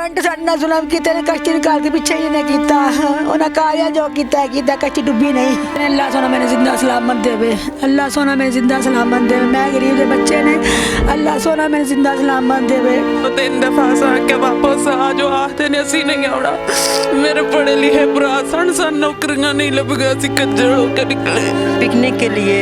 Agent ਸਾਡੇ ਨਾਲ ਜ਼ੁਲਮ ਕੀਤੇ ਨੇ, ਕਸ਼ਤੀ ਨਿਕਾਲ ਕੇ ਪਿੱਛੇ ਹੀ ਨੇ ਕੀਤਾ। ਉਹਨਾਂ ਕਾਇਆ ਜੋ ਕੀਤਾ ਕੀਤਾ, ਕਸ਼ਤੀ ਡੁੱਬੀ ਨਹੀਂ। ਅੱਲਾ ਸੋਨਾ ਮੈਨੂੰ ਜ਼ਿੰਦਾ ਸਲਾਮਤ ਦੇਵੇ, ਅੱਲਾ ਸੋਨਾ ਮੈਨੂੰ ਜ਼ਿੰਦਾ ਸਲਾਮਤ ਦੇਵੇ। ਮੈਂ ਗਰੀਬ ਦੇ ਬੱਚੇ ਨੇ, ਅੱਲਾ ਸੋਨਾ ਮੈਨੂੰ ਜ਼ਿੰਦਾ ਸਲਾਮਤ ਦੇਵੇ। तीन दफा सा के वापस आ जो आखते ने असी नहीं आना। मेरे पढ़े लिखे भरा सन नौकरियां नहीं लग गया, कज्जल होकर निकले। पिकनिक के लिए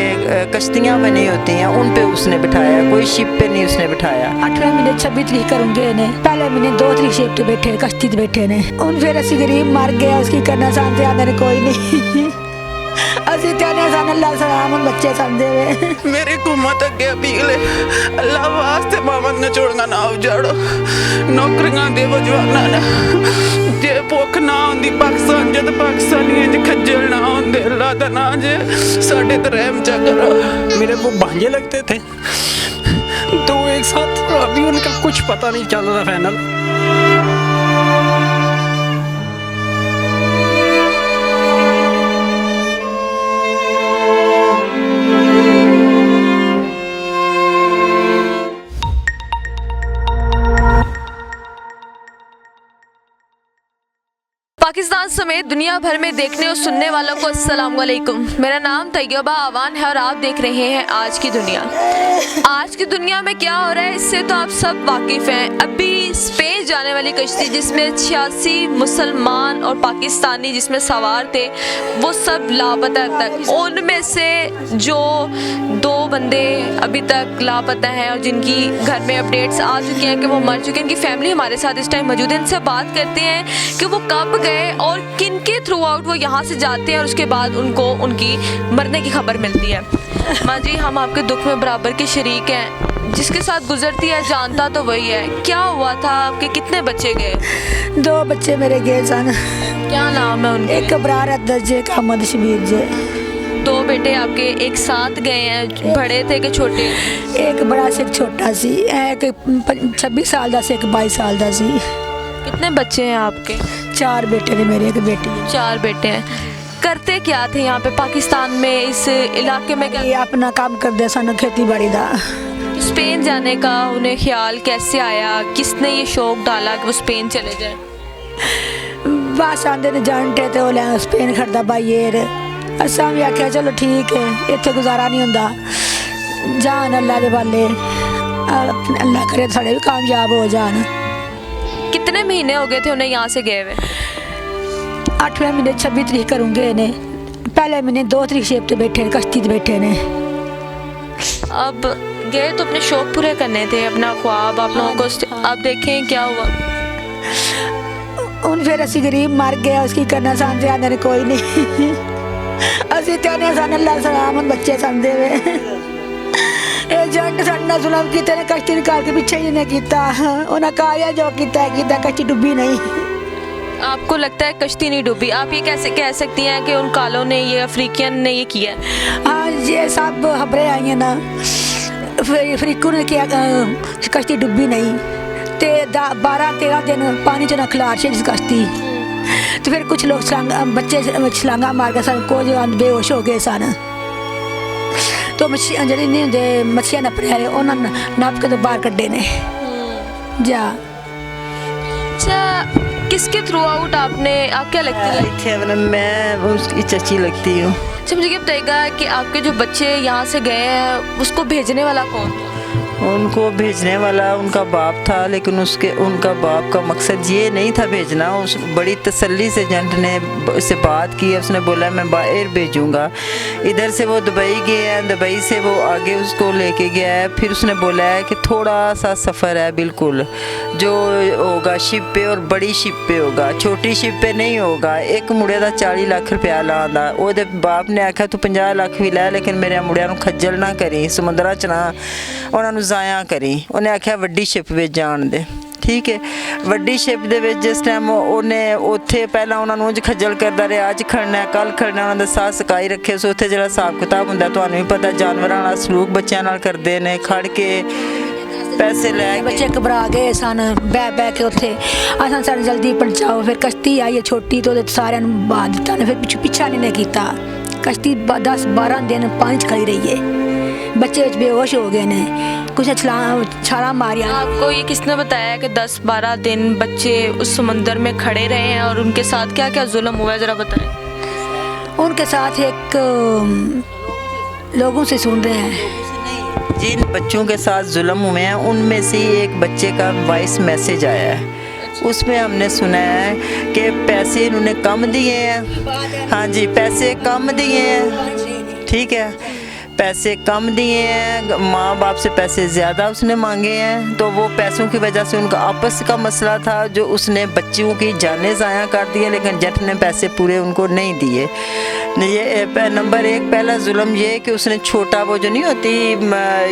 कश्तियाँ बनी होती हैं, उन पे उसने बिठाया, कोई शिप पे नहीं उसने बिठाया। 8वें महीने 26 तरीक करूंगे ने, पहले महीने 2 तरीक शिप पे बैठे, कश्ती ते बैठे ने। उन फिर असी गरीब मर गया, उसकी करना सानते आंदे ने कोई नहीं। असी त्याने सन अल्लाह सलाम बच्चे समझे वे। मेरी कुमत अगे अपील है, अल्लाह वास्ते मामन ने छोड़ना ना उजाड़ो, नौकरियां दे जवाना ने। जे भुख ना होंदी पाकिस्तान जद पाकिस्तानियों च खज्जल ना होंदे, अल्लाह दा ना जे साडे ते रहम चा करो। मेरे वो भांजे लगते थे तो एक साथ, अभी उनका कुछ पता नहीं चल रहा फाइनल। पाकिस्तान समेत दुनिया भर में देखने और सुनने वालों को अस्सलाम वालेकुम। मेरा नाम तैयबा आवान है और आप देख रहे हैं आज की दुनिया। आज की दुनिया में क्या हो रहा है इससे तो आप सब वाकिफ़ हैं। अभी स्पेन जाने वाली कश्ती जिसमें 86 मुसलमान और पाकिस्तानी जिसमें सवार थे, वो सब लापता है अब तक। उनमें से जो 2 बंदे अभी तक लापता हैं और जिनकी घर में अपडेट्स आ चुकी हैं कि वो मर चुके हैं, इनकी फैमिली हमारे साथ इस टाइम मौजूद है। इनसे बात करते हैं कि वो कब गए और किन के थ्रू आउट वो यहाँ से जाते हैं और उसके बाद उनको उनकी मरने की खबर मिलती है। माँ जी, हम आपके दुख में बराबर के शरीक हैं। जिसके साथ गुजरती है जानता तो वही है। क्या हुआ था? आपके कितने बच्चे गए? 2 बच्चे मेरे गए सन। क्या नाम है उनके? एक अबरार अदजे, एक अहमद शबीर जे। 2 बेटे आपके एक साथ गए हैं, बड़े थे कि छोटे? एक बड़ा से एक छोटा सी, एक 26 साल दा से एक 22 साल दा सी। कितने बच्चे हैं आपके? 4 बेटे ने मेरे, एक बेटी है। 4 बेटे हैं। करते क्या थे यहाँ पे पाकिस्तान में, इस इलाके में? ये अपना काम करते सन, खेती बाड़ी दा। स्पेन जाने का उन्हें ख्याल कैसे आया? किसने ये शौक डाला कि वो स्पेन चले जाए? बस आंदे ने जानते थे, वो स्पेन खड़दा बाईर। असा भी आख्या चलो ठीक है, इत्थे गुजारा नहीं होंदा, जान अल्लाह दे वाले, अल्लाह करे साढ़े भी कामयाब हो जान। कितने महीने हो गए थे उन्हें यहाँ से गए हुए? 8वें महीने 26 तरीक करूंगे ने, पहले महीने 2 तरीक शिप पे बैठे, कश्ती ते बैठे ने। अब गए तो अपने शौक पूरे करने थे, अपना ख्वाब, आप लोगों को। अब देखें क्या हुआ। उन फिर असी गरीब मर गया, उसकी करना सानते आंदे ने कोई नहीं। असी त्याने सन अल्लाह सलाम बच्चे समझे वे। एजेंट ਸਾਡੇ ਨਾਲ ਜ਼ੁਲਮ ਕੀਤੇ ਨੇ, ਕਸ਼ਤੀ ਨਿਕਾਲ के ਪਿੱਛੇ ही ने ਕੀਤਾ। ਉਹਨਾਂ ਕਾਇਆ जो ਕੀਤਾ ਕੀਤਾ, कश्ती डुबी नहीं। आपको लगता है कश्ती नहीं डूबी? आप ये कैसे कह सकती हैं कि उन कालों ने, ये अफ्रीकियन ने ये किया? हाँ, ये सब खबरें आई हैं ना, अफ्रीकू ने किया, कश्ती डुबी नहीं। ते 12-13 दिन पानी च खिलार से कश्ती। तो फिर कुछ लोग बच्चे छलांगा मार के सन, कुछ बेहोश हो गए सन। तो मच्छी जड़ी नहीं होंगे, मच्छियाँ नपने वाले, उन्होंने नप के तो बाहर कड्डे ने जा। अच्छा, किसके थ्रू आउट आपने, आप क्या लगती है? मैं उसकी चची लगती हूँ। अच्छा, मुझे ये बताइएगा कि आपके जो बच्चे यहाँ से गए हैं, उसको भेजने वाला कौन था? उनको भेजने वाला उनका बाप था, लेकिन उनका बाप का मकसद ये नहीं था भेजना। उस बड़ी तसल्ली से एजेंट ने उससे बात की, उसने बोला मैं बाहर भेजूँगा। इधर से वो दुबई गए हैं, दुबई से वो आगे उसको लेके गया है। फिर उसने बोला है कि थोड़ा सा सफ़र है, बिल्कुल जो होगा शिप पे और बड़ी शिप पे होगा, छोटी शिप पे नहीं होगा। एक मुड़े का 40 लाख रुपया लांदा, ਉਹਦੇ बाप ने आख्या तू 50 लाख भी लै, लेकिन मेरे मुड़िया ਨੂੰ खज्जल ना करी, समुद्रा च ना ਉਹਨਾਂ ਨੂੰ ਜ਼ਾਇਆ ਕਰੀ। ਉਹਨੇ ਆਖਿਆ ਵੱਡੀ ਸ਼ਿਪ ਵਿੱਚ ਜਾਣ ਦੇ। ਠੀਕ ਹੈ, ਵੱਡੀ ਸ਼ਿਪ ਦੇ ਵਿੱਚ ਜਿਸ ਟਾਈਮ ਉਹਨੇ ਉੱਥੇ ਪਹਿਲਾਂ ਉਹਨਾਂ ਨੂੰ ਉਂਝ ਖੱਜਲ ਕਰਦਾ ਰਿਹਾ, ਅੱਜ ਖੜਨਾ ਕੱਲ ਖੜਨਾ, ਉਹਨਾਂ ਦਾ ਸਾਹ ਸਕਾਈ ਰੱਖੇ। ਸੋ ਉੱਥੇ ਜਿਹੜਾ ਹਿਸਾਬ ਕਿਤਾਬ ਹੁੰਦਾ ਤੁਹਾਨੂੰ ਵੀ ਪਤਾ, ਜਾਨਵਰਾਂ ਨਾਲ ਸਲੂਕ ਬੱਚਿਆਂ ਨਾਲ ਕਰਦੇ ਨੇ, ਖੜ ਕੇ पैसे ले। बच्चे घबरा गए सन, बह के उत्थे असां सर जल्दी पहुंचाओ। फिर कश्ती आई है छोटी, तो सारे बांध दिता ने। फिर पिछा नहीं किया, कश्ती 10-12 दिन पानी च खड़ी रही है, बच्चे बेहोश हो गए ने। कुछ छाला मारिया। आपको ये किसने बताया कि 10-12 दिन बच्चे उस समंदर में खड़े रहे हैं और उनके साथ क्या क्या जुल्म हुआ है, ज़रा बताएं। उनके साथ एक लोगों से सुन रहे हैं। जिन बच्चों के साथ जुल्म हुए हैं उनमें से ही एक बच्चे का वॉइस मैसेज आया है, उसमें हमने सुना है कि पैसे इन्होंने कम दिए हैं। हाँ जी, पैसे कम दिए हैं, ठीक है, पैसे कम दिए हैं, माँ बाप से पैसे ज़्यादा उसने मांगे हैं। तो वो पैसों की वजह से उनका आपस का मसला था, जो उसने बच्चियों की जानें ज़ाया कर दी, लेकिन जट ने पैसे पूरे उनको नहीं दिए। ये नंबर 1 पहला जुल्म ये कि उसने छोटा वो जो नहीं होती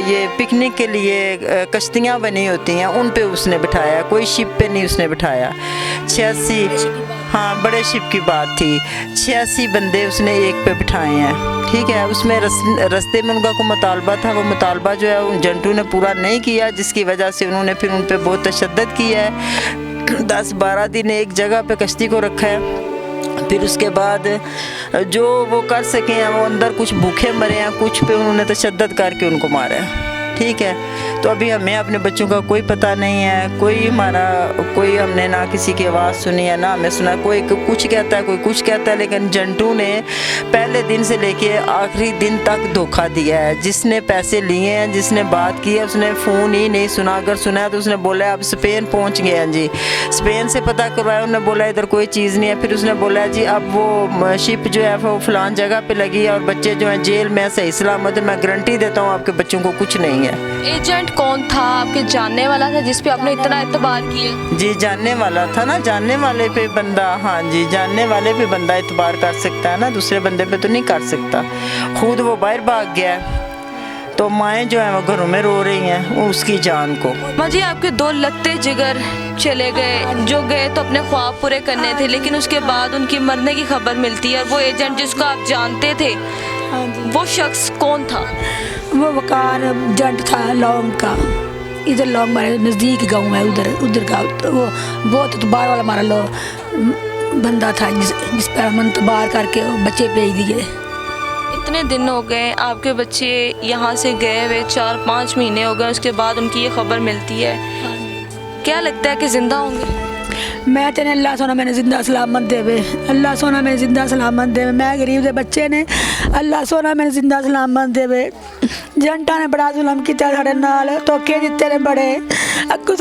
ये पिकनिक के लिए कश्तियाँ बनी होती हैं, उन पे उसने बिठाया, कोई शिप पे नहीं उसने बिठाया। 86, हाँ बड़े शिप की बात थी, 86 बंदे उसने एक पे बिठाए हैं, ठीक है। उसमें रस्ते में उनका कोई मुतालबा था, वो मुतालबा जो है उन जंटू ने पूरा नहीं किया, जिसकी वजह से उन्होंने फिर उन पे बहुत तशद्दद किया है। 10-12 दिन एक जगह पे कश्ती को रखा है। फिर उसके बाद जो वो कर सके हैं, वो अंदर कुछ भूखे मरे हैं, कुछ पे उन्होंने तशद्दद करके उनको मारा है, ठीक है। तो अभी हमें अपने बच्चों का कोई पता नहीं है, कोई हमने ना किसी की आवाज़ सुनी है, ना हमें सुना, कोई कुछ कहता है, कोई कुछ कहता है, लेकिन जंटू ने पहले दिन से लेके आखिरी दिन तक धोखा दिया है। जिसने पैसे लिए हैं, जिसने बात की है, उसने फ़ोन ही नहीं सुना, अगर सुना है तो उसने बोला है अब स्पेन पहुंच गए हैं जी, स्पेन से पता करवाया, उन्होंने बोला इधर कोई चीज़ नहीं है। फिर उसने बोला है जी अब वो शिप जो है वो फ़लान जगह पर लगी है और बच्चे जो हैं जेल में सही सलामत है, मैं गारंटी देता हूँ आपके बच्चों को कुछ नहीं है। एजेंट कौन था? आपके जानने वाला था जिस पे आपने इतना एतबार किया? जी जानने वाला था ना, जानने वाले पे बंदा, हाँ जी जानने वाले पे बंदा एतबार कर सकता है ना, दूसरे बंदे पे तो नहीं कर सकता। खुद वो बाहर भाग गया है, तो माएँ जो हैं वो घरों में रो रही हैं उसकी जान को। माँ जी, आपके 2 लत्ते जिगर चले गए, जो गए तो अपने ख्वाब पूरे करने थे, लेकिन उसके बाद उनकी मरने की खबर मिलती है। और वो एजेंट जिसको आप जानते थे, वो शख्स कौन था? वो वकार जंट था लौंग का, इधर लौंग हमारे नज़दीक गाँव है, उधर का वो बहुत इतबार वाला हमारा बंदा था, जिस पर हम इतबार करके बच्चे भेज दिए। इतने दिन हो गए आपके बच्चे यहाँ से गए हुए, 4-5 महीने हो गए, उसके बाद उनकी ये खबर मिलती है, क्या लगता है कि ज़िंदा होंगे? मैं तेने अल्लाह सोना मैंने जिंदा सलामत देवे, अल्लाह सोना मैंने जिंदा सलामत देवे, मैं गरीब दे बच्चे ने, अल्लाह सोना मैंने जिंदा सलामत देवे। जंटा ने बड़ा जुल्म किया साढ़े नाल, धोखे दिते ने बड़े, अगू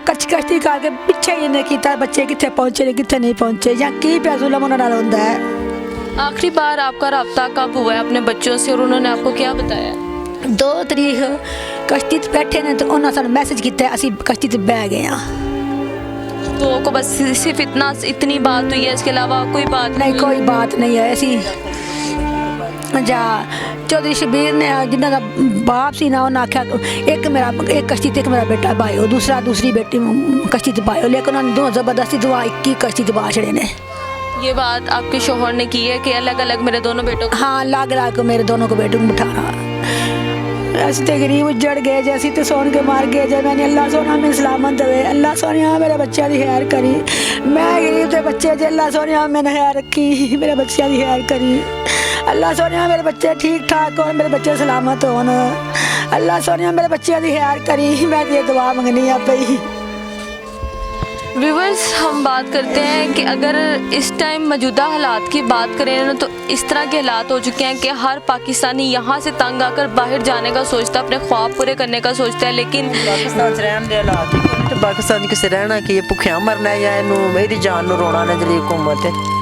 कश्ती करके पिछे ही इन्हें किया, बच्चे कितने पहुँचे ने कितने नहीं पहुँचे, या की पे जुल्म उन्होंने नाल होंदा है। आखिरी बार आपका रब्ता कब हुआ है अपने बच्चों से और उन्होंने आपको क्या बताया? 2 तरीक कश्ती ते बैठे ने तो उन्होंने सानू मैसेज किया असी कश्ती ते बह गए हैं। तो को बस सिर्फ इतनी बात हुई है, इसके अलावा कोई बात नहीं? कोई बात नहीं है ऐसी। जा चौधरी शबीर ने जिन्हों का बाप सी ना उन्हें आख्या एक कश्ती ते एक मेरा बेटा पायो, दूसरी बेटी कश्ती ते पायो, लेकिन उन्होंने 2 जबरदस्ती 1 कश्ती ते पा छड़े ने। ये बात आपके शोहर ने की है कि अलग अलग मेरे दोनों बेटों को? हाँ, अलग अलग मेरे दोनों को बेटों को बिठाना। अस तो गरीब उजड़ गए जे, असी तो सोन के मार गए जे, मैंने अल्लाह सोना में सलामत देवे, अल्लाह सोनिया मेरे बच्चों की खैर करी, मैं गरीब के बच्चे जे, अल्लाह सोनिया मैंने खैर रखी, मेरे बच्चों की खैर करी, अल्लाह सोनिया मेरे बच्चे ठीक ठाक हो, मेरे बच्चे सलामत हो, अल्लाह सोनिया मेरे बच्चों की खैर करी, मैं ये दुआ मंगनी है पई। व्यूअर्स, हम बात करते हैं कि अगर इस टाइम मौजूदा हालात की बात करें ना, तो इस तरह के हालात हो चुके हैं कि हर पाकिस्तानी यहाँ से तंग आकर बाहर जाने का सोचता है, अपने ख्वाब पूरे करने का सोचता है, लेकिन पाकिस्तान से रहने दे हालात ही, पाकिस्तान किसे रहना कि ये भुखिया मरना है या इनू मेरी जान नू रोना ने जरी हुकूमत है।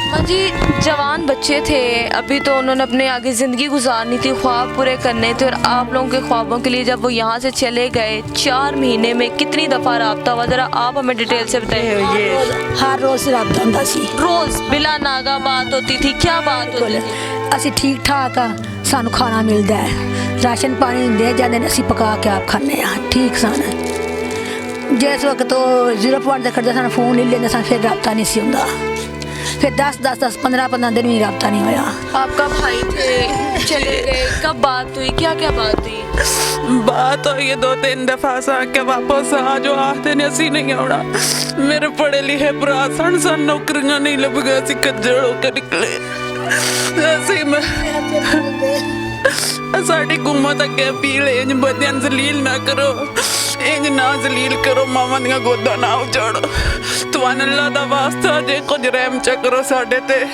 माँ जी, जवान बच्चे थे, अभी तो उन्होंने अपने आगे ज़िंदगी गुजारनी थी, ख्वाब पूरे करने थे, और आप लोगों के ख्वाबों के लिए जब वो यहाँ से चले गए, 4 महीने में कितनी दफ़ा रब्ता हुआ, ज़रा आप हमें डिटेल से बताइए। ये हर रोज़ रब्ता होंदा सी, रोज़ बिला नागा बात होती थी? क्या बात होती थी? असी ठीक ठाक आ, सानू खाना मिलता है, राशन पानी दे जाते हैं, असी पका के आप खाने ठीक सन। जिस वक्त तो 0 पॉइंट तक खर्चा फ़ोन ले लेंगे, फिर रब्ता नहीं सी होंदा, फिर 10 15 दिन भी रब्ता नहीं होया। आपका भाई थे, चले गए, कब बात हुई, क्या क्या बात हुई? बात हुई है 2-3 दफा सा के वापस आ जो आखते ने असी नहीं आना। मेरे पढ़े लिखे भरा सन नौकरियां नहीं लभ गए, असी कज्जड़ होकर निकले। ਸਾਡੀ ਗੁੰਮਤ ਅੱਗੇ ਅਪੀਲ ਇੰਜ ਬੱਚਿਆਂ ਨੂੰ ਜ਼ਲੀਲ ਨਾ ਕਰੋ, ਇੰਜ ਨਾ ਜ਼ਲੀਲ ਕਰੋ, ਮਾਵਾਂ ਦੀਆਂ ਗੋਦਾਂ ਨਾ ਉਜਾੜੋ। ਤੁਹਾਨੂੰ ਅੱਲਾ ਦਾ ਵਾਸਤਾ ਜੇ ਕੁਝ ਰਹਿਮ ਚ ਕਰੋ ਸਾਡੇ ਤੇ।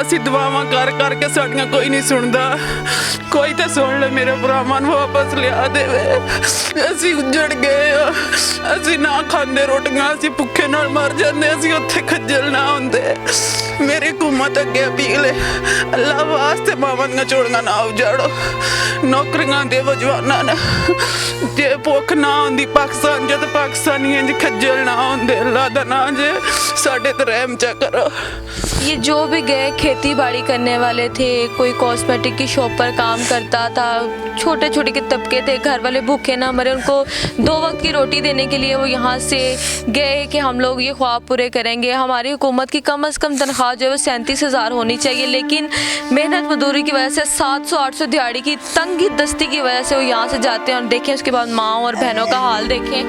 ਅਸੀਂ ਦੁਆਵਾਂ ਕਰ ਕਰਕੇ ਸਾਡੀਆਂ ਕੋਈ ਨਹੀਂ ਸੁਣਦਾ। ਕੋਈ ਤਾਂ ਸੁਣ ਲੈ ਮੇਰੇ ਭਰਾਵਾਂ ਨੂੰ ਵਾਪਸ ਲਿਆ ਦੇਵੇ। ਅਸੀਂ ਉੱਜੜ ਗਏ ਆ, ਅਸੀਂ ਨਾ ਖਾਂਦੇ ਰੋਟੀਆਂ, ਅਸੀਂ ਭੁੱਖੇ ਨਾਲ ਮਰ ਜਾਂਦੇ, ਅਸੀਂ ਉੱਥੇ ਖੱਜਲ ਨਾ ਹੁੰਦੇ। ਮੇਰੀ ਹੁਕੂਮਤ ਅੱਗੇ ਅਪੀਲ ਹੈ, ਅੱਲਾ ਵਾਸਤੇ ਮਾਵਾਂ ਦੀਆਂ ਚੋੜੀਆਂ ਨਾ ਉਜਾੜੋ। ਨੌਕਰੀਆਂ ਦੇ ਜਵਾਨਾਂ ਨੇ ਜੇ ਭੁੱਖ ਨਾ ਹੁੰਦੀ ਪਾਕਿਸਤਾਨ ਜਦ ਪਾਕਿਸਤਾਨੀ ਇੰਜ ਖੱਜਲ ਨਾ ਹੁੰਦੇ। ਅੱਲਾ ਦਾ ਨਾਂ ਜੇ ਸਾਡੇ ਤੇ ਰਹਿਮ ਚ ਕਰੋ। ये जो भी गए खेती बाड़ी करने वाले थे, कोई कॉस्मेटिक की शॉप पर काम करता था, छोटे छोटे के तबके थे, घर वाले भूखे ना मरे, उनको 2 वक्त की रोटी देने के लिए वो यहाँ से गए कि हम लोग ये ख्वाब पूरे करेंगे। हमारी हुकूमत की कम से कम तनख्वाह जो है वो 37,000 होनी चाहिए, लेकिन मेहनत मजदूरी की वजह से 700-800 दिहाड़ी की तंगी दस्ती की वजह से वो यहाँ से जाते हैं। और देखें उसके बाद माँ और बहनों का हाल देखें।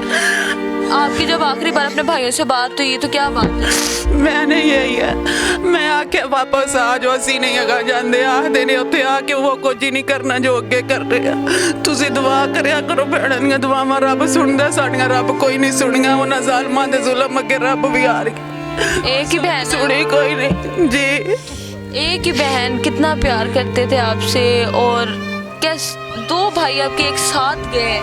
आपकी जब आखिरी बार अपने भाइयों से बात हुई तो क्या बात है? मैंने यही है, मैं आके वापस आ जाओ, ਅਸੀਂ ਨਹੀਂ ਅਗਾ ਜਾਂਦੇ। ਆਖਦੇ ਨੇ ਉੱਥੇ ਆ ਕੇ ਉਹ ਕੁਝ ਹੀ ਨਹੀਂ ਕਰਨਾ ਜੋ ਅੱਗੇ ਕਰ ਰਹੇ ਆ। ਤੁਸੀਂ ਦੁਆ ਕਰਿਆ ਕਰੋ, ਭੈਣਾਂ ਦੀਆਂ ਦੁਆਵਾਂ ਰੱਬ ਸੁਣਦਾ, ਸਾਡੀਆਂ ਰੱਬ ਕੋਈ ਨਹੀਂ ਸੁਣੀਆਂ। ਉਹਨਾਂ ਜ਼ਾਲਮਾਂ ਦੇ ਜ਼ੁਲਮ ਅੱਗੇ ਰੱਬ ਵੀ ਆ ਰਹੀ। एक ही बहन सुनी कोई नहीं जी। एक ही बहन, कितना प्यार करते थे आपसे, और कैसे 2 भाई आपके एक साथ गए?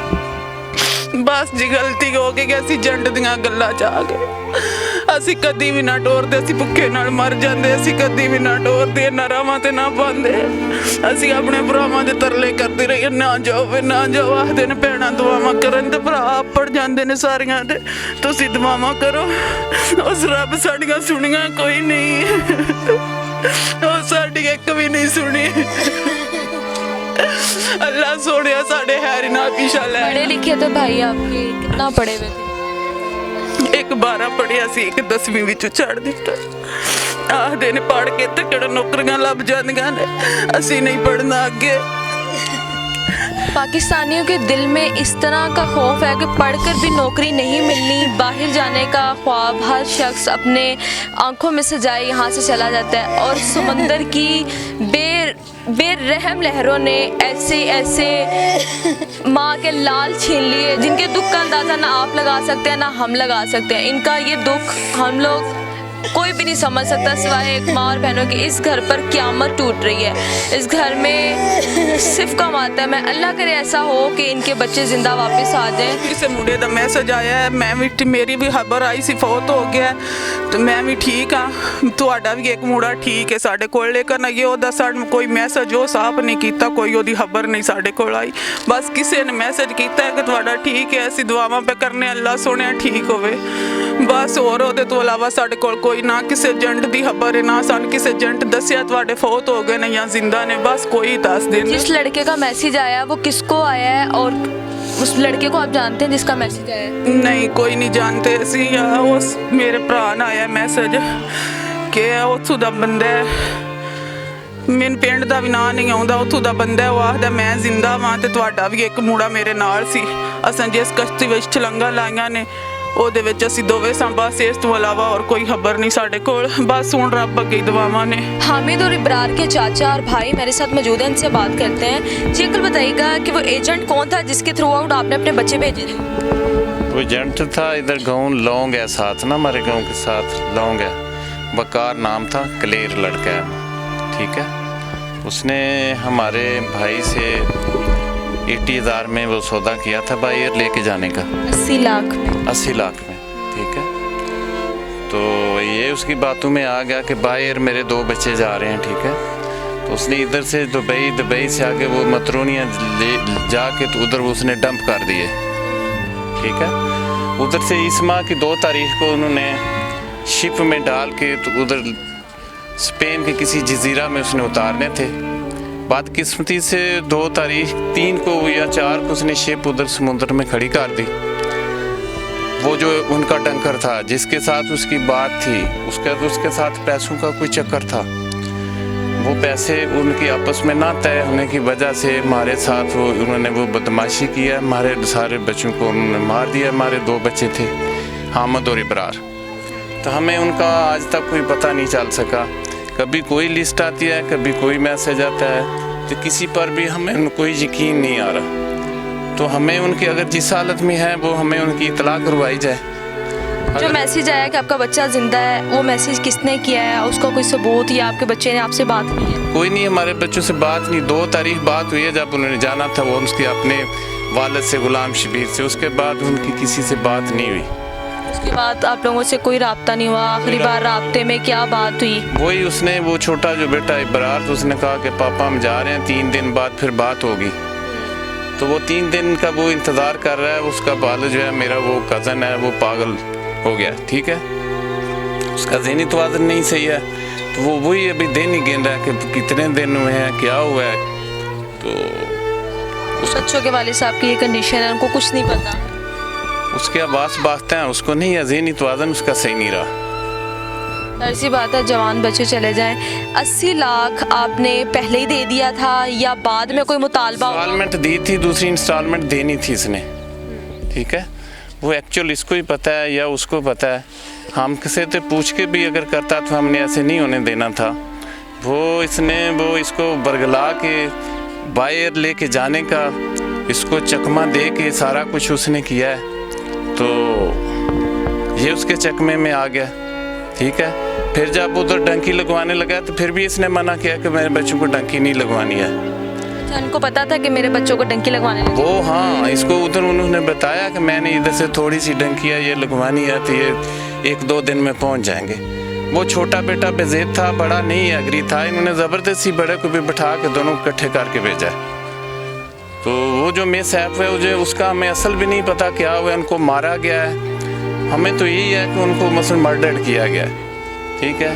ਬਸ ਜੀ ਗਲਤੀ ਹੋ ਗਈ ਕਿ ਅਸੀਂ ਜੰਡ ਦੀਆਂ ਗੱਲਾਂ ਚ ਆ ਗਏ। ਅਸੀਂ ਕਦੀ ਵੀ ਨਾ ਟੋਰਦੇ, ਅਸੀਂ ਭੁੱਖੇ ਨਾਲ ਮਰ ਜਾਂਦੇ। ਅਸੀਂ ਕਦੀ ਵੀ ਨਾ ਟੋਰਦੇ, ਨਾ ਰਾਵਾਂ ਤੇ ਨਾ ਪਾਉਂਦੇ। ਅਸੀਂ ਆਪਣੇ ਭਰਾਵਾਂ ਦੇ ਤਰਲੇ ਕਰਦੇ ਰਹੇ, ਨਾ ਜਾਓ ਵੇ ਨਾ ਜਾਓ। ਆਖਦੇ ਨੇ ਭੈਣਾਂ ਦੁਆਵਾਂ ਕਰਨ ਤੇ ਭਰਾ ਪੜ ਜਾਂਦੇ ਨੇ ਸਾਰੀਆਂ ਦੇ। ਤੁਸੀਂ ਦੁਆਵਾਂ ਕਰੋ, ਉਸ ਰੱਬ ਸਾਡੀਆਂ ਸੁਣੀਆਂ ਕੋਈ ਨਹੀਂ, ਉਹ ਸਾਡੀ ਇੱਕ ਵੀ ਨਹੀਂ ਸੁਣੀ। अल्लाह सोने साढ़े हैरी ना पीछा ले। पढ़े लिखे थे भाई आपके, कितना पढ़े हुए थे? एक 12 पढ़िया सी, एक 10वीं विचों छड़ दिता। आखदे ने पढ़ के ते किहड़ा नौकरियां लभ जांदियां ने, असीं नहीं पढ़ना अगे। पाकिस्तानियों के दिल में इस तरह का खौफ है कि पढ़कर भी नौकरी नहीं मिलनी, बाहर जाने का ख्वाब हर शख्स अपने आंखों में सजाए यहाँ से चला जाता है। और समंदर की बेरहम लहरों ने ऐसे माँ के लाल छीन लिए, जिनके दुख का अंदाज़ा ना आप लगा सकते हैं ना हम लगा सकते हैं। इनका ये दुख हम लोग कोई भी नहीं समझ सकता सिवाय एक माँ और बहनों के। इस घर पर क़यामत टूट रही है, इस घर में सिर्फ कम आता है। मैं अल्लाह करे ऐसा हो कि इनके बच्चे जिंदा वापस आ जाएं। किसी मुंडे का मैसेज आया है, मैं भी मेरी भी खबर आई सी फौत हो गया तो मैं भी ठीक हाँ, तुहाडा भी एक मुंडा ठीक है साढ़े कोल। लेकिन ये ओदा साडे कोई मैसेज वो साफ नहीं किया, कोई ओदी खबर नहीं साढ़े कोल आई। बस किसी ने मैसेज किया है कि तुहाडा ठीक है, असीं दुआवां पे करने, अल्लाह सोने ठीक होवे। बस होर ओहदे तो इलावा साढ़े कोल कोई ना किसी एजेंट की खबर है, ना सान किसी एजेंट दसिया तुहाडे फौत हो गए ने या जिंदा ने। बस कोई दस दिन। जिस लड़के का मैसेज आया वो किसको आया है, और उस लड़के को आप जानते हैं जिसका मैसेज आया है? नहीं कोई नहीं जानते असी। उस मेरे भरा ने आया मैसेज कि उत्थों दा बंदा है, मैनूं पिंड दा भी नां नहीं आउंदा, उत्थों दा बंदा है। वो आखदा मैं जिंदा वां ते तुहाडा भी एक मुंडा मेरे नाल सी। असां जिस कश्ती विच छलंगा लाईआं ने ਉਹਦੇ ਵਿੱਚ ਅਸੀਂ ਦੋਵੇਂ ਸਾਂ। बस इस तो अलावा और कोई खबर नहीं साढ़े कोल। बस हुण रब अगे दुआवां ने। हामिद और इब्रार के चाचा और भाई मेरे साथ मौजूद हैं, इनसे बात करते हैं। जी अंकल बताइएगा कि वो एजेंट कौन था जिसके थ्रू आउट आपने अपने बच्चे भेजे थे? वो एजेंट था इधर गाँव लौंग है साथ ना, हमारे गाँव के साथ लौंग है, बकार नाम था, कलेर लड़का है, ठीक है। उसने हमारे भाई से 80,000 में वो सौदा किया था बायर लेके जाने का। 80 लाख में? 80 लाख में, ठीक है। तो ये उसकी बातों में आ गया कि बायर मेरे 2 बच्चे जा रहे हैं, ठीक है। तो उसने इधर से दुबई से आके वो मतरोनियाँ ले जाके तो उधर उसने डंप कर दिए, ठीक है। उधर से इस माह की 2 तारीख को उन्होंने शिप में डाल के तो उधर स्पेन के किसी जजीरा में उसने उतारने थे। बदकिस्मती से 2 तारीख 3 को या 4 को उसने शिप उधर समुद्र में खड़ी कर दी। वो जो उनका टंकर था जिसके साथ उसकी बात थी, उसके साथ पैसों का कोई चक्कर था। वो पैसे उनकी आपस में ना तय होने की वजह से हमारे साथ उन्होंने वो बदमाशी किया। हमारे सारे बच्चों को उन्होंने मार दिया। हमारे 2 बच्चे थे, हामिद और इब्रार। तो हमें उनका आज तक कोई पता नहीं चल सका। कभी कोई लिस्ट आती है, कभी कोई मैसेज आता है, तो किसी पर भी हमें कोई यकीन नहीं आ रहा। तो हमें उनकी अगर जिस हालत में है वो हमें उनकी इतला करवाई जाए। जो मैसेज आया कि आपका बच्चा जिंदा है, वो मैसेज किसने किया है? उसका कोई सबूत या आपके बच्चे ने आपसे बात की है? कोई नहीं, हमारे बच्चों से बात नहीं। 2 तारीख बात हुई है जब उन्होंने जाना था, वो उसके अपने वालिद से, गुलाम शबीर से। उसके बाद उनकी किसी से बात नहीं हुई। उसके बाद आप लोगों से कोई राब्ता नहीं हुआ? आखिरी बार राब्ते में क्या बात हुई? वही उसने, वो छोटा जो बेटा इब्रार, तो उसने कहा कि पापा हम जा रहे हैं, 3 दिन बाद फिर बात होगी। तो वो 3 दिन का वो इंतज़ार कर रहा है। उसका बाल जो है मेरा वो कज़न है, वो पागल हो गया, ठीक है, उसका ज़हनी तवाज़ुन नहीं सही है। तो वो वही अभी दिन ही गिन रहा है कि कितने दिन हुए हैं, क्या हुआ है। तो बच्चों के वालिद साहब की ये कंडीशन है, उनको कुछ नहीं पता। उसके आवास बागते हैं, उसको नहीं है, ज़हनी तवाज़ुन उसका सही नहीं रहा। ऐसी बात है, जवान बच्चे चले जाएं। 80 लाख आपने पहले ही दे दिया था या बाद में कोई मुतालबा? इंस्टॉलमेंट दी थी, दूसरी इंस्टॉलमेंट देनी थी इसने, ठीक है। वो एक्चुअल इसको ही पता है या उसको पता है। हम किसी से पूछ के भी अगर करता तो हमने ऐसे नहीं होने देना था। वो इसको बरगला के बाहर लेके जाने का, इसको चकमा दे के सारा कुछ उसने किया है। तो ये उसके चकमे में आ गया, ठीक है। फिर जब उधर डंकी लगवाने लगा तो फिर भी इसने मना किया कि मेरे बच्चों को डंकी नहीं लगवानी है। उनको पता था कि मेरे बच्चों को डंकी लगवाने लगी? वो हाँ, इसको उधर उन्होंने बताया कि मैंने इधर से थोड़ी सी डंकी है, ये लगवानी है, तो ये 1-2 दिन में पहुंच जाएंगे। वो छोटा बेटा बेज़ेद था, बड़ा नहीं एग्री था। इन्होंने ज़बरदस्ती बड़े को भी बिठा के दोनों इकट्ठे करके भेजा। तो वो जो मिस ऐप है मुझे उसका हमें असल भी नहीं पता क्या हुआ, उनको मारा गया है। हमें तो यही है कि उनको मसलन मर्डर किया गया, ठीक है।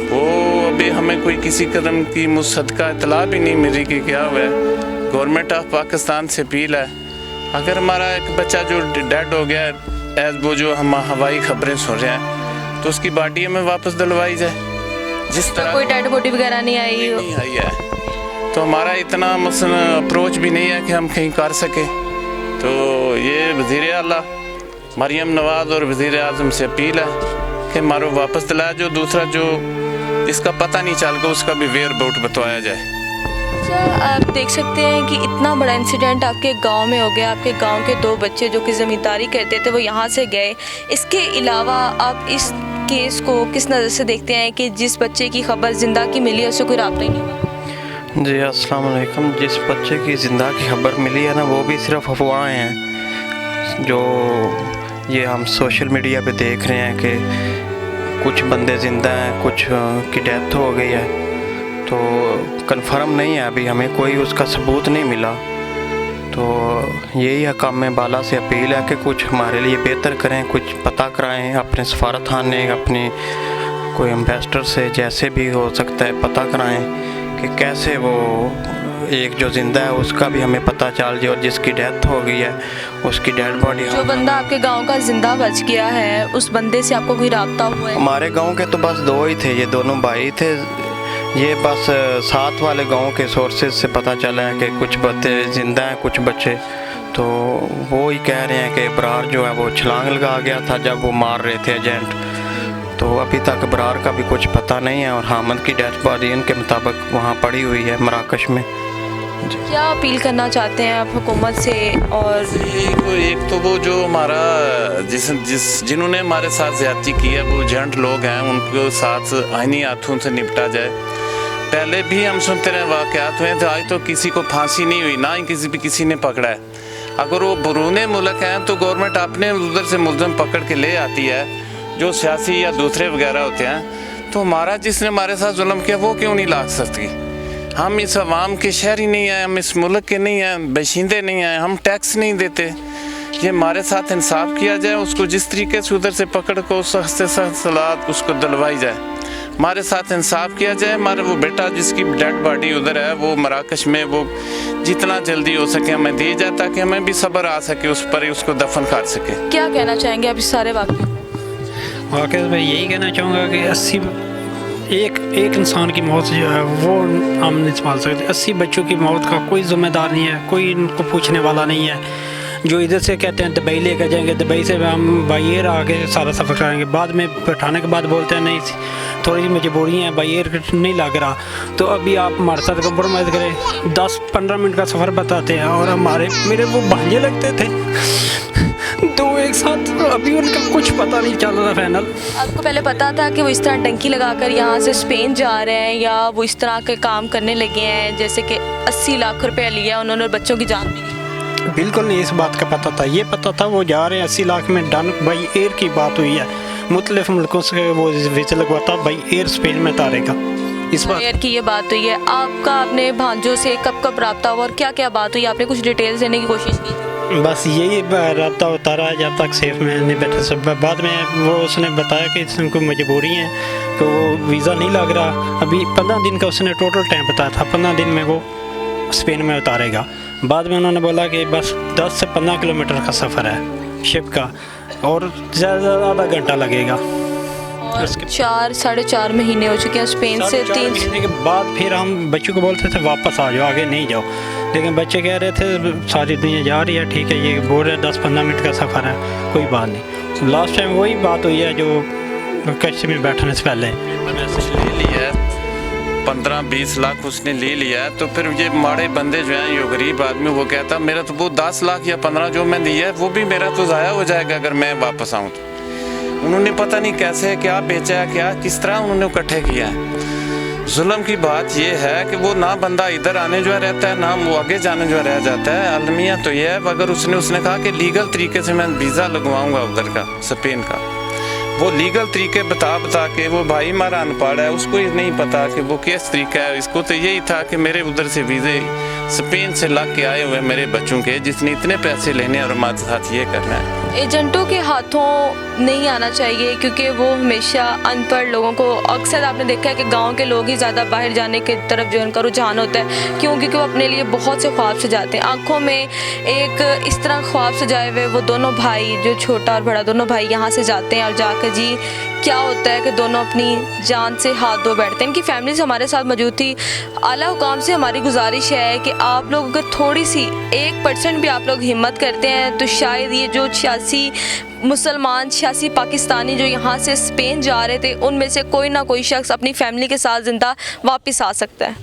वो अभी हमें कोई किसी कदम की मुसद्दका इतला भी नहीं मिली कि क्या हुआ है। गवर्नमेंट ऑफ पाकिस्तान से अपील है, अगर हमारा एक बच्चा जो डेड हो गया है, एज वो जो हम हवाई खबरें सुन रहे हैं, तो उसकी बॉडी हमें वापस दिलवाई जाए। जिस तरह कोई डेड बॉडी वगैरह नहीं आई है, तो हमारा इतना मसलन अप्रोच भी नहीं है कि हम कहीं कर सके। तो ये वज़ीर आला मरियम नवाज़ और वज़ीर आज़म से अपील है कि मारो वापस दिलाया। जो दूसरा जो इसका पता नहीं चल गया, उसका भी वेयर बाउट बताया जाए। अच्छा, आप देख सकते हैं कि इतना बड़ा इंसिडेंट आपके गांव में हो गया। आपके गांव के 2 बच्चे जो कि ज़मींदारी करते थे वो यहाँ से गए। इसके अलावा आप इस केस को किस नज़र से देखते हैं कि जिस बच्चे की खबर ज़िंदा की मिली है उससे कोई राब्ता ही नहीं हुआ? जी अस्सलाम वालेकुम। जिस बच्चे की ज़िंदा की खबर मिली है ना, वो भी सिर्फ अफवाहें हैं जो ये हम सोशल मीडिया पे देख रहे हैं कि कुछ बंदे ज़िंदा हैं, कुछ की डेथ हो गई है। तो कंफर्म नहीं है, अभी हमें कोई उसका सबूत नहीं मिला। तो यही हकाम बाला से अपील है कि कुछ हमारे लिए बेहतर करें, कुछ पता कराएं अपने सफारत खाने, अपने कोई एम्बेसडर से, जैसे भी हो सकता है पता कराएं कि कैसे वो एक जो ज़िंदा है उसका भी हमें पता चल जाए, और जिसकी डेथ हो गई है उसकी डेड बॉडी। जो बंदा आपके गांव का जिंदा बच गया है, उस बंदे से आपको कोई राब्ता हुआ है? हमारे गांव के तो बस 2 ही थे, ये दोनों भाई थे। ये बस साथ वाले गांव के सोर्सेज से पता चला है कि कुछ बच्चे ज़िंदा हैं, कुछ बच्चे। तो वो ही कह रहे हैं कि इब्रार जो है वो छलांग लगा गया था जब वो मार रहे थे एजेंट। तो अभी तक इब्रार का भी कुछ पता नहीं है, और हामिद की डेथ बॉडी इनके मुताबिक वहाँ पड़ी हुई है मराकश में। क्या अपील करना चाहते हैं आप हुकूमत से? और एक तो वो जो हमारा जिन्होंने हमारे साथ ज़्यादती की है, वो एजेंट लोग हैं, उनको साथ आईनी हाथों से निपटा जाए। पहले भी हम सुनते रहे वाक़यात हुए थे, आज तो किसी को फांसी नहीं हुई, ना ही किसी ने पकड़ा है। अगर वो बरूने मुल्क हैं तो गवर्नमेंट अपने उधर से मुल्ज़म पकड़ के ले आती है, जो सियासी या दूसरे वगैरह होते हैं। तो हमारा जिसने हमारे साथ जुल्म किया वो क्यों नहीं ला सकती? हम इस अवाम के शहरी नहीं हैं, हम इस मुल्क के नहीं हैं, बशिंदे नहीं हैं, हम टैक्स नहीं देते। ये हमारे साथ इंसाफ किया जाए, उसको जिस तरीके से उधर से पकड़ को सख्त से सख्त सलाह उसको दिलवाई जाए। हमारे साथ इंसाफ किया जाए। हमारे वो बेटा जिसकी डेड बॉडी उधर है वो मराकश में, वो जितना जल्दी हो सके हमें दी जाए ताकि हमें भी सब्र आ सके, उस पर ही उसको दफन कर सके। क्या कहना चाहेंगे आप इस सारे वाक़े? मैं यही कहना चाहूँगा कि 80 एक इंसान की मौत जो है वो हम नहीं संभाल सकते। 80 बच्चों की मौत का कोई ज़िम्मेदार नहीं है, कोई इनको पूछने वाला नहीं है। जो इधर से कहते हैं दुबई लेकर जाएंगे, दुबई से हम बाई एयर आके सारा सफ़र कराएंगे, बाद में बैठाने के बाद बोलते हैं नहीं थोड़ी सी मजबूरी है, बाई एयर नहीं लग रहा, तो अभी आप हमारे साथ कंप्रोमाइज़ करें। 10-15 मिनट का सफ़र बताते हैं, और मेरे वो भांजे लगते थे तो एक साथ, अभी उनका कुछ पता नहीं चल रहा फाइनल। आपको पहले पता था कि वो इस तरह टंकी लगाकर यहाँ से स्पेन जा रहे हैं, या वो इस तरह के काम करने लगे हैं जैसे कि 80 लाख रुपया लिया उन्होंने और बच्चों की जान भी ली? बिल्कुल नहीं, इस बात का पता था। ये पता था वो जा रहे हैं 80 लाख में, डन बाई एयर की बात हुई है, मुख्तलिफ मुल्कों से वो वीज़ा लगवाता, बाई एयर स्पेन में उतारेगा। इस बात एयर की ये बात हुई है। आपका अपने भांजों से कब कब रब्ता हुआ और क्या क्या बात हुई? आपने कुछ डिटेल्स देने की कोशिश की? बस यही रब्ता उतारा जब तक सेफ में नहीं बैठे सब। बाद में वो उसने बताया कि उनको मजबूरी है कि वो वीज़ा नहीं लग रहा। अभी 15 दिन का उसने टोटल टाइम बताया था, 15 दिन में वो स्पेन में उतारेगा। बाद में उन्होंने बोला कि बस 10 से 15 किलोमीटर का सफ़र है शिप का, और ज़्यादा आधा घंटा लगेगा। और 4-4.5 महीने हो चुके हैं स्पेन से। 3 महीने के बाद फिर हम बच्चों को बोलते थे वापस आ जाओ, आगे नहीं जाओ, लेकिन बच्चे कह रहे थे सारी दुनिया जा रही है, ठीक है, ये बोल रहे 10-15 मिनट का सफ़र है, कोई बात नहीं। लास्ट टाइम वही बात हुई है जो कश्ती में बैठने से पहले ले लिया है, 15-20 लाख उसने ले लिया है। तो फिर ये माड़े बंदे जो हैं, ये गरीब आदमी, वो कहता मेरा तो वो 10 लाख या 15 जो मैं दिया है वो भी मेरा तो ज़ाया हो जाएगा अगर मैं वापस आऊँ तो। उन्होंने पता नहीं कैसे क्या बेचा है, क्या किस तरह उन्होंने इकट्ठे किया है। जुल्म की बात ये है कि वो ना बंदा इधर आने जो रहता है, ना वो आगे जाने जो रह जाता है। अलमिया तो ये है, अगर उसने कहा कि लीगल तरीके से मैं वीज़ा लगवाऊंगा उधर का, स्पेन का, वो लीगल तरीके बता के, वो भाई हमारा अनपढ़ है, उसको ही नहीं पता कि वो किस तरीका है। इसको तो यही था कि मेरे उधर से वीज़े स्पेन से लग के आए हुए मेरे बच्चों के, जिसने इतने पैसे लेने और हमारे साथ ये करना है। एजेंटों के हाथों नहीं आना चाहिए, क्योंकि वो हमेशा अनपढ़ लोगों को, अक्सर आपने देखा है कि गांव के लोग ही ज़्यादा बाहर जाने की तरफ जो उनका रुझान होता है। क्यों? क्योंकि वो अपने लिए बहुत से ख्वाब सजाते हैं। आंखों में एक इस तरह ख्वाब सजाए हुए वो दोनों भाई, जो छोटा और बड़ा दोनों भाई, यहाँ से जाते हैं और जाकर जी क्या होता है कि दोनों अपनी जान से हाथ धो बैठते हैं। इनकी फैमिलीज हमारे साथ मौजूद थी। आला हुकाम से हमारी गुजारिश है कि आप लोग अगर थोड़ी सी 1% भी आप लोग हिम्मत करते हैं तो शायद ये जो 86 मुसलमान, 86 पाकिस्तानी जो यहाँ से स्पेन जा रहे थे, उनमें से कोई ना कोई शख्स अपनी फैमिली के साथ ज़िंदा वापस आ सकता है।